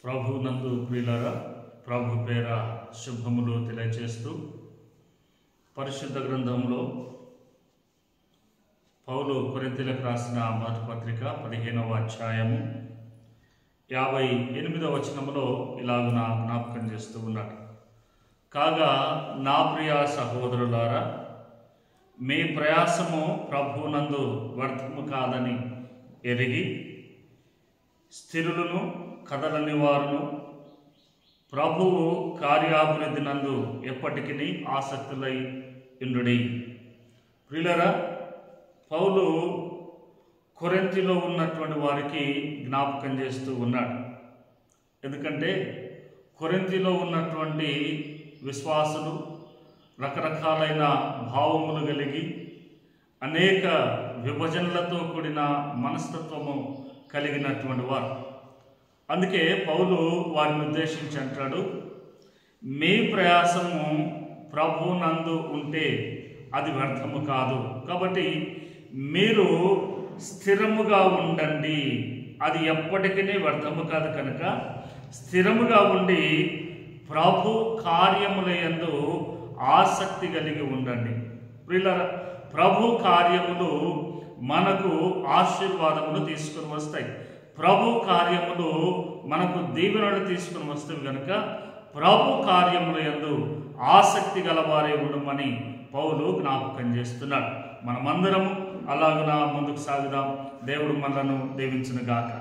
ప్రభు నందు ప్రియులారా, ప్రభు పేర శుభములు తెలియజేస్తూ పరిశుద్ధ గ్రంథంలో పౌలు కొరింథీయులకు రాసిన మొదటి పత్రిక 15వ అధ్యాయము 58వ వచనములో ఇలాగున జ్ఞాపకం చేస్తూ ఉన్నాడు. కాగా నా ప్రియ సహోదరులారా, మీ ప్రయాసము ప్రభువునందు వ్యర్థము కాదని ఎరిగి స్థిరులను కదలని వారును ప్రభువు కార్యాభివృద్ధి నందు ఎప్పటికీ ఆసక్తులై ఉండుడి. ప్రియులారా, పౌలు కొరింథీలో ఉన్నటువంటి వారికి జ్ఞాపకం చేస్తూ ఉన్నాడు. ఎందుకంటే కొరింథీలో ఉన్నటువంటి విశ్వాసులు రకరకాలైన భావములు కలిగి అనేక విభజనలతో కూడిన మనస్తత్వము కలిగినటువంటి వారు. అందుకే పౌలు వారిని ఉద్దేశించి అంటాడు, మీ ప్రయాసము ప్రభువునందు ఉంటే అది వ్యర్థము కాదు, కాబట్టి మీరు స్థిరముగా ఉండండి. అది ఎప్పటికీ వ్యర్థము కాదు కనుక స్థిరముగా ఉండి ప్రభు కార్యములయందు ఆసక్తి కలిగి ఉండండి. ప్రియులారా, ప్రభు కార్యములు మనకు ఆశీర్వాదములు తీసుకుని వస్తాయి. ప్రభు కార్యములు మనకు దీవెనలు తీసుకుని వస్తాయి కనుక ప్రభు కార్యములయందు ఆసక్తి గలవారే ఉండమని పౌలు జ్ఞాపకం చేస్తున్నాడు. మనమందరము అలాగున ముందుకు సాగుదాం. దేవుడు మనలను దీవించును గాక.